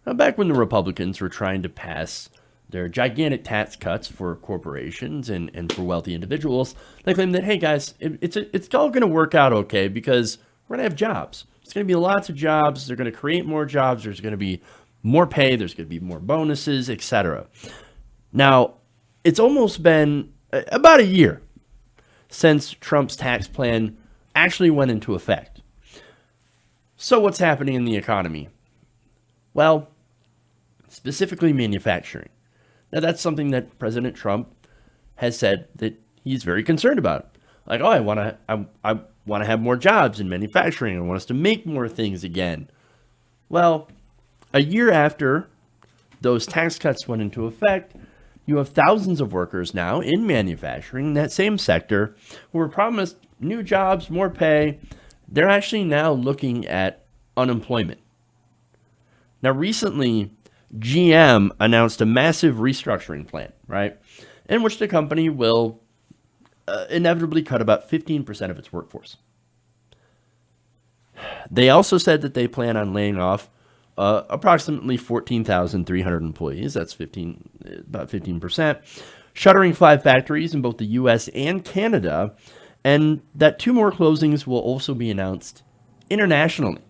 Now, back when the Republicans were trying to pass their gigantic tax cuts for corporations and for wealthy individuals, they claimed that, hey guys, it's all going to work out okay because we're going to have jobs. It's going to be lots of jobs. They're going to create more jobs. There's going to be more pay. There's going to be more bonuses, etc. Now, it's almost been about a year since Trump's tax plan actually went into effect. So what's happening in the economy? Well, specifically manufacturing. Now, that's something that President Trump has said that he's very concerned about. Like, oh, I want to have more jobs in manufacturing. I want us to make more things again. Well, a year after those tax cuts went into effect, you have thousands of workers now in manufacturing, that same sector, who were promised new jobs, more pay. They're actually now looking at unemployment. Now, recently, GM announced a massive restructuring plan, right, in which the company will inevitably cut about 15% of its workforce. They also said that they plan on laying off approximately 14,300 employees. That's about 15%, shuttering 5 factories in both the U.S. and Canada, and that 2 more closings will also be announced internationally.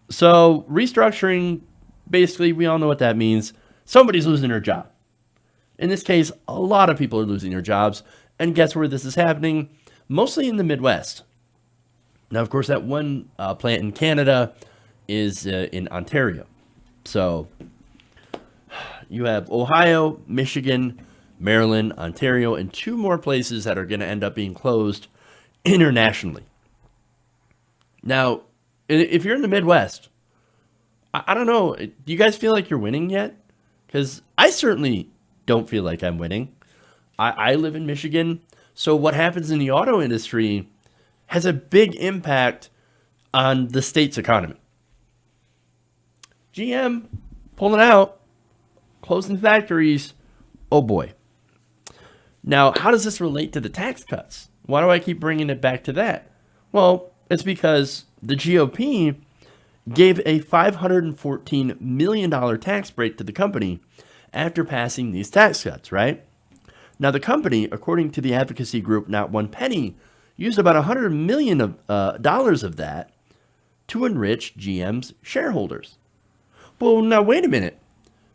So restructuring, basically, we all know what that means. Somebody's losing their job. In this case, a lot of people are losing their jobs. And guess where this is happening? Mostly in the Midwest. Now, of course, that one plant in Canada is in Ontario. So you have Ohio, Michigan, Maryland, Ontario, and 2 more places that are going to end up being closed internationally. Now, if you're in the Midwest, I don't know, do you guys feel like you're winning yet? Because I certainly don't feel like I'm winning. I live in Michigan, so what happens in the auto industry has a big impact on the state's economy. GM pulling out, closing factories. Oh boy. Now, how does this relate to the tax cuts? Why do I keep bringing it back to that? Well, it's because the GOP gave a $514 million tax break to the company after passing these tax cuts, right? Now, the company, according to the advocacy group Not One Penny, used about $100 million of that to enrich GM's shareholders. Well, now, wait a minute.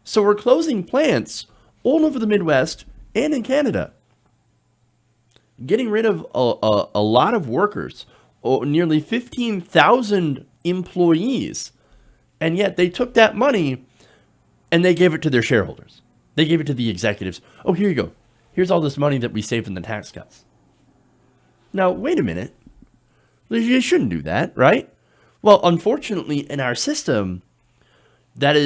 So we're closing plants all over the Midwest and in Canada, getting rid of a lot of workers, nearly 15,000 employees, and yet they took that money and they gave it to their shareholders. They gave it to the executives. Oh, here you go. Here's all this money that we saved in the tax cuts. Now, wait a minute. You shouldn't do that, right? Well, unfortunately, in our system, that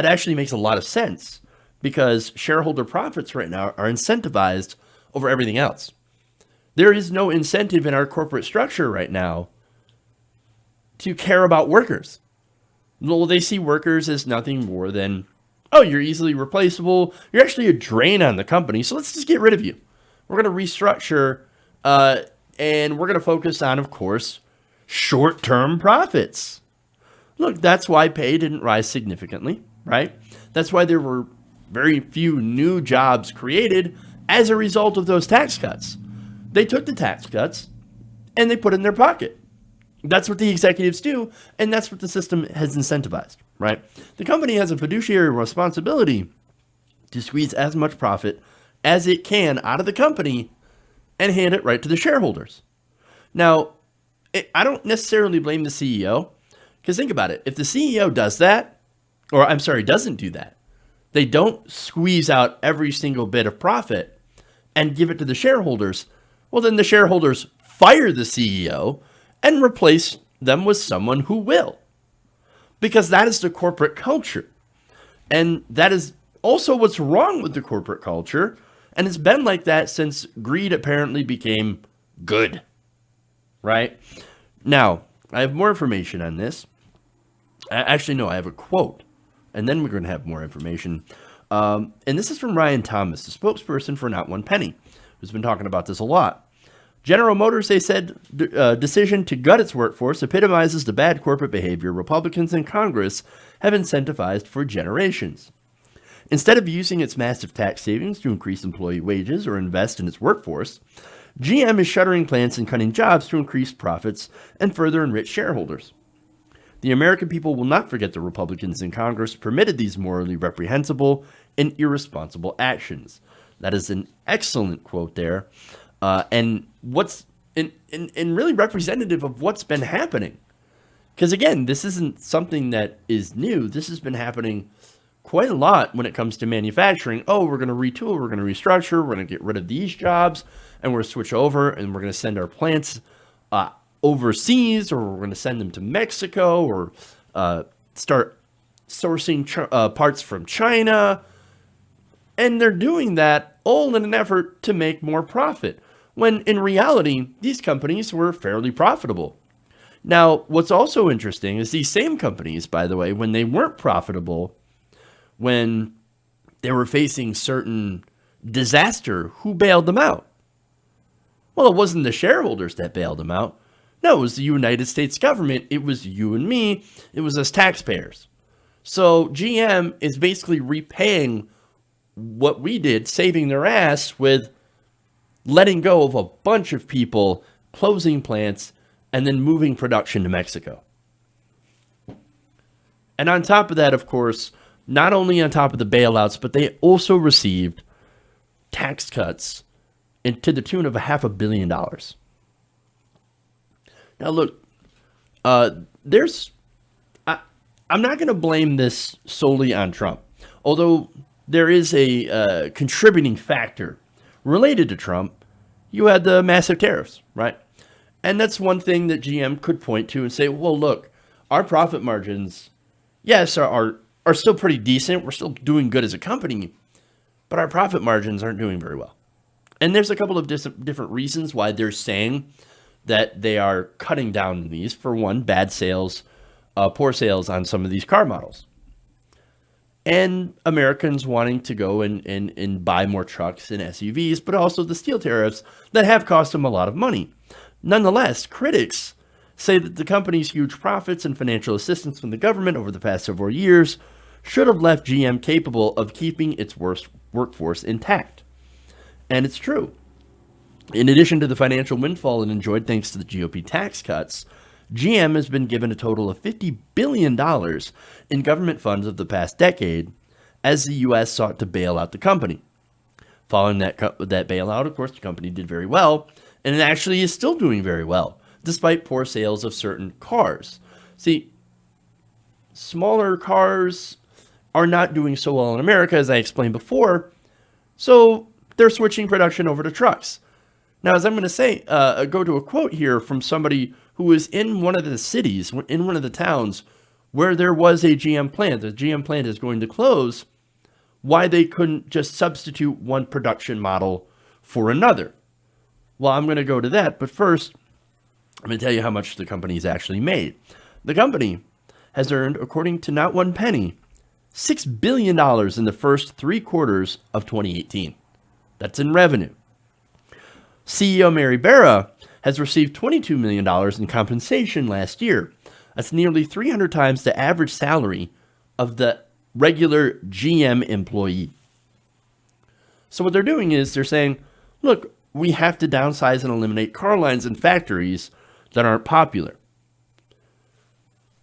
actually makes a lot of sense because shareholder profits right now are incentivized over everything else. There is no incentive in our corporate structure right now to care about workers. Well, they see workers as nothing more than, oh, you're easily replaceable. You're actually a drain on the company, so let's just get rid of you. We're going to restructure, and we're going to focus on, of course, short-term profits. Look, that's why pay didn't rise significantly, right? That's why there were very few new jobs created as a result of those tax cuts. They took the tax cuts and they put it in their pocket. That's what the executives do, and that's what the system has incentivized, right? The company has a fiduciary responsibility to squeeze as much profit as it can out of the company and hand it right to the shareholders. Now, I don't necessarily blame the CEO, because think about it. If the CEO does that, or I'm sorry, doesn't do that, they don't squeeze out every single bit of profit and give it to the shareholders, well, then the shareholders fire the CEO and replace them with someone who will. Because that is the corporate culture. And that is also what's wrong with the corporate culture. And it's been like that since greed apparently became good. Right? Now, I have more information on this. Actually, no, I have a quote. And then we're going to have more information. And this is from Ryan Thomas, the spokesperson for Not One Penny, who's been talking about this a lot. General Motors, they said, decision to gut its workforce epitomizes the bad corporate behavior Republicans in Congress have incentivized for generations. Instead of using its massive tax savings to increase employee wages or invest in its workforce, GM is shuttering plants and cutting jobs to increase profits and further enrich shareholders. The American people will not forget the Republicans in Congress permitted these morally reprehensible and irresponsible actions. That is an excellent quote there, and what's and really representative of what's been happening. Because again, this isn't something that is new. This has been happening quite a lot when it comes to manufacturing. Oh, we're going to retool, we're going to restructure, we're going to get rid of these jobs, and we're going to switch over, and we're going to send our plants overseas, or we're going to send them to Mexico, or start sourcing parts from China. And they're doing that all in an effort to make more profit, when in reality, these companies were fairly profitable. Now, what's also interesting is these same companies, by the way, when they weren't profitable, when they were facing certain disaster, who bailed them out? Well, it wasn't the shareholders that bailed them out. No, it was the United States government. It was you and me. It was us taxpayers. So GM is basically repaying what we did, saving their ass with letting go of a bunch of people, closing plants, and then moving production to Mexico. And on top of that, of course, not only on top of the bailouts, but they also received tax cuts to the tune of $500 million. Now, look, I'm not going to blame this solely on Trump, although there is a contributing factor related to Trump. You had the massive tariffs, right? And that's one thing that GM could point to and say, well, look, our profit margins, yes, are still pretty decent. We're still doing good as a company, but our profit margins aren't doing very well. And there's a couple of different reasons why they're saying that they are cutting down these. For one, bad sales, poor sales on some of these car models. And Americans wanting to go and buy more trucks and SUVs, but also the steel tariffs that have cost them a lot of money. Nonetheless, critics say that the company's huge profits and financial assistance from the government over the past several years should have left GM capable of keeping its workforce intact. And it's true. In addition to the financial windfall it enjoyed thanks to the GOP tax cuts, GM has been given a total of $50 billion in government funds of the past decade as the U.S. sought to bail out the company. Following that bailout, of course, the company did very well, and it actually is still doing very well, despite poor sales of certain cars. See, smaller cars are not doing so well in America, as I explained before, so they're switching production over to trucks. Now, as I'm going to say, go to a quote here from somebody who was in one of the cities, in one of the towns where there was a GM plant. The GM plant is going to close. Why they couldn't just substitute one production model for another? Well, I'm going to go to that, but first, I'm going to tell you how much the company's actually made. The company has earned, according to Not One Penny, $6 billion in the first 3 quarters of 2018. That's in revenue. CEO Mary Barra has received $22 million in compensation last year. That's nearly 300 times the average salary of the regular GM employee. So what they're doing is they're saying, look, we have to downsize and eliminate car lines and factories that aren't popular.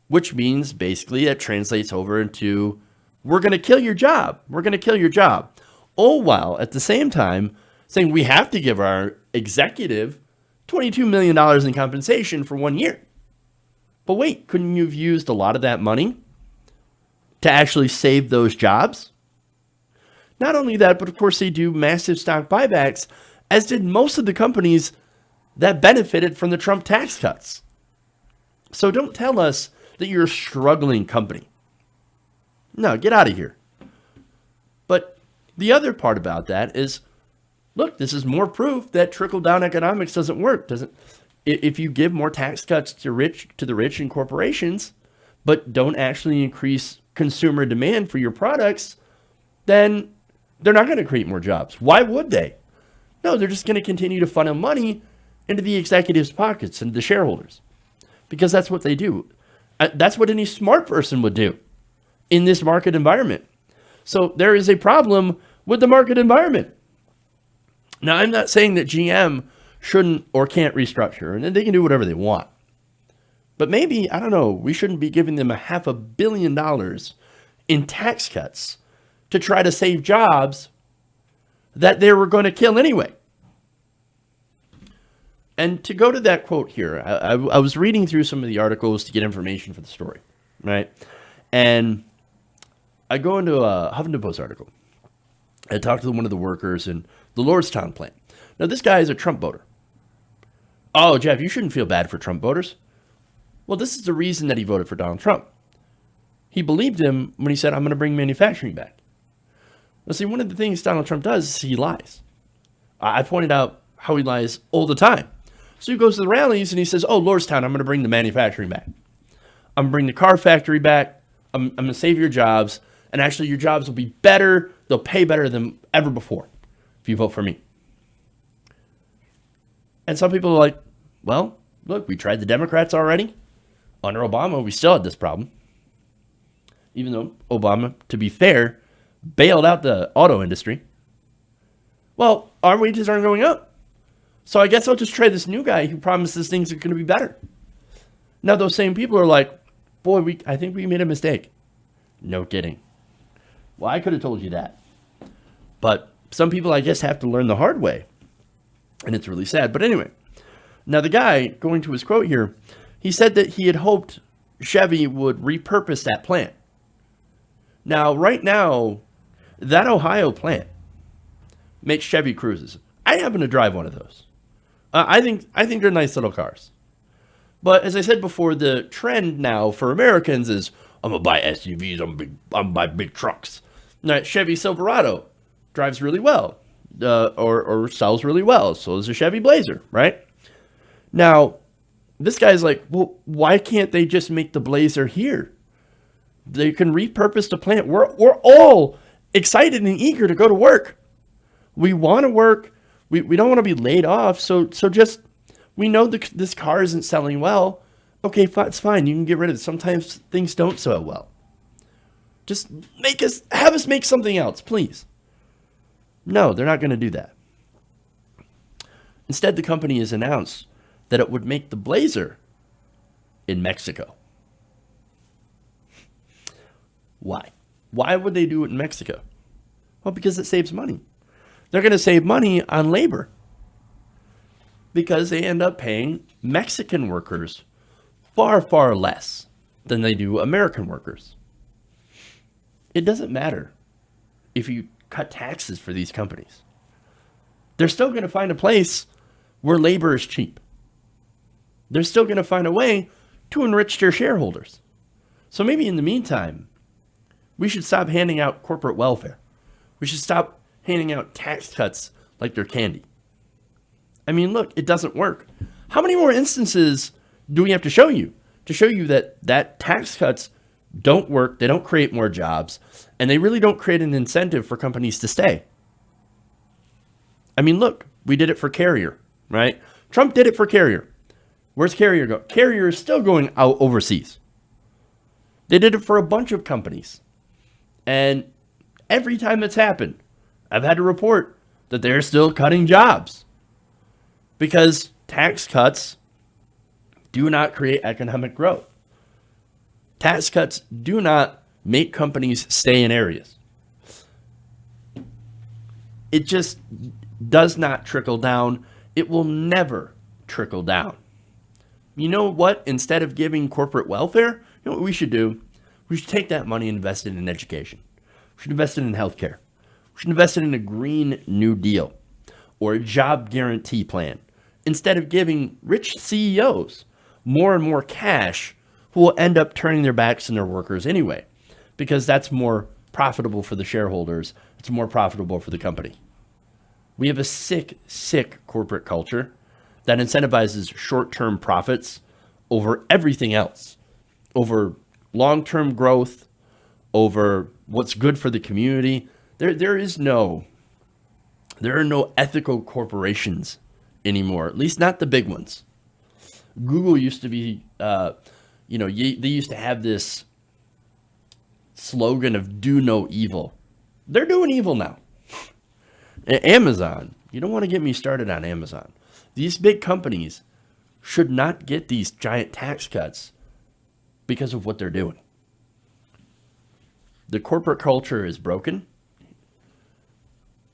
Which means basically that translates over into, we're going to kill your job. We're going to kill your job. All while at the same time saying we have to give our executive $22 million in compensation for 1 year. But wait, couldn't you have used a lot of that money to actually save those jobs? Not only that, but of course they do massive stock buybacks, as did most of the companies that benefited from the Trump tax cuts. So don't tell us that you're a struggling company. No, get out of here. But the other part about that is, look, this is more proof that trickle-down economics doesn't work. If you give more tax cuts to the rich and corporations, but don't actually increase consumer demand for your products, then they're not going to create more jobs. Why would they? No, they're just going to continue to funnel money into the executives' pockets and the shareholders, because that's what they do. That's what any smart person would do in this market environment. So there is a problem with the market environment. Now, I'm not saying that GM shouldn't or can't restructure, and they can do whatever they want. But maybe, I don't know, we shouldn't be giving them $500 million in tax cuts to try to save jobs that they were going to kill anyway. And to go to that quote here, I was reading through some of the articles to get information for the story, right? And I go into a Huffington Post article. I talked to one of the workers in the Lordstown plant. Now, this guy is a Trump voter. Oh, Jeff, you shouldn't feel bad for Trump voters. Well, this is the reason that he voted for Donald Trump. He believed him when he said, I'm going to bring manufacturing back. Now, see, one of the things Donald Trump does is he lies. I pointed out how he lies all the time. So he goes to the rallies and he says, oh, Lordstown, I'm going to bring the manufacturing back. I'm going to bring the car factory back. I'm going to save your jobs. And actually, your jobs will be better. They'll pay better than ever before if you vote for me. And some people are like, well, look, we tried the Democrats already. Under Obama, we still had this problem. Even though Obama, to be fair, bailed out the auto industry. Well, our wages aren't going up. So I guess I'll just try this new guy who promises things are going to be better. Now, those same people are like, boy, I think we made a mistake. No kidding. Well, I could have told you that. But some people, I guess, have to learn the hard way. And it's really sad. But anyway, now the guy, going to his quote here, he said that he had hoped Chevy would repurpose that plant. Now, right now, that Ohio plant makes Chevy Cruises. I happen to drive one of those. I think they're nice little cars. But as I said before, the trend now for Americans is, I'm going to buy SUVs, I'm going to buy big trucks. Now, Chevy Silverado drives really well, or sells really well. So does a Chevy Blazer, right? Now, this guy's like, well, why can't they just make the Blazer here? They can repurpose the plant. We're all excited and eager to go to work. We want to work. We don't want to be laid off. So just, we know this car isn't selling well. Okay, it's fine. You can get rid of it. Sometimes things don't sell well. Just have us make something else, please. No, they're not going to do that. Instead, the company has announced that it would make the Blazer in Mexico. Why? Why would they do it in Mexico? Well, because it saves money. They're going to save money on labor because they end up paying Mexican workers far, far less than they do American workers. It doesn't matter if you cut taxes for these companies. They're still going to find a place where labor is cheap. They're still going to find a way to enrich their shareholders. So maybe in the meantime, we should stop handing out corporate welfare. We should stop handing out tax cuts like they're candy. I mean, look, it doesn't work. How many more instances do we have to show you that tax cuts don't work, they don't create more jobs, and they really don't create an incentive for companies to stay? I mean, look, we did it for Carrier, right? Trump did it for Carrier. Where's Carrier go? Carrier is still going out overseas. They did it for a bunch of companies. And every time it's happened, I've had to report that they're still cutting jobs because tax cuts do not create economic growth. Tax cuts do not make companies stay in areas. It just does not trickle down. It will never trickle down. You know what? Instead of giving corporate welfare, you know what we should do? We should take that money and invest it in education. We should invest it in healthcare. We should invest it in a Green New Deal or a job guarantee plan instead of giving rich CEOs more and more cash who will end up turning their backs on their workers anyway, because that's more profitable for the shareholders. It's more profitable for the company. We have a sick, sick corporate culture that incentivizes short-term profits over everything else, over long-term growth, over what's good for the community. There are no ethical corporations anymore, at least not the big ones. Google used to be, they used to have this slogan of do no evil. They're doing evil now. Amazon, you don't want to get me started on Amazon. These big companies should not get these giant tax cuts because of what they're doing. The corporate culture is broken,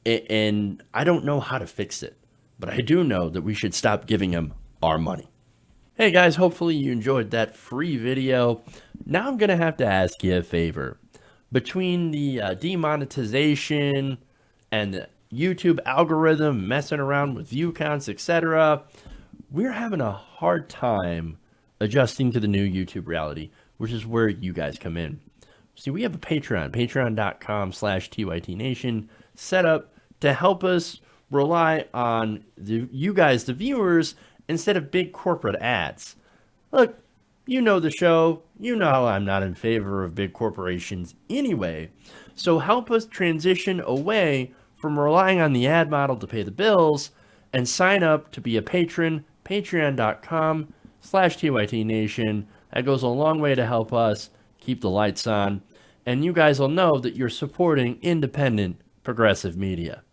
and I don't know how to fix it, but I do know that we should stop giving them our money. Hey guys, hopefully you enjoyed that free video. Now I'm going to have to ask you a favor. Between the demonetization and the YouTube algorithm messing around with view counts, etc., we're having a hard time adjusting to the new YouTube reality, which is where you guys come in. See, we have a Patreon, patreon.com/TYTNation, set up to help us rely on you guys, the viewers, instead of big corporate ads. Look, you know the show. You know I'm not in favor of big corporations anyway. So help us transition away from relying on the ad model to pay the bills and sign up to be a patron, patreon.com/TYTNation. That goes a long way to help us keep the lights on. And you guys will know that you're supporting independent progressive media.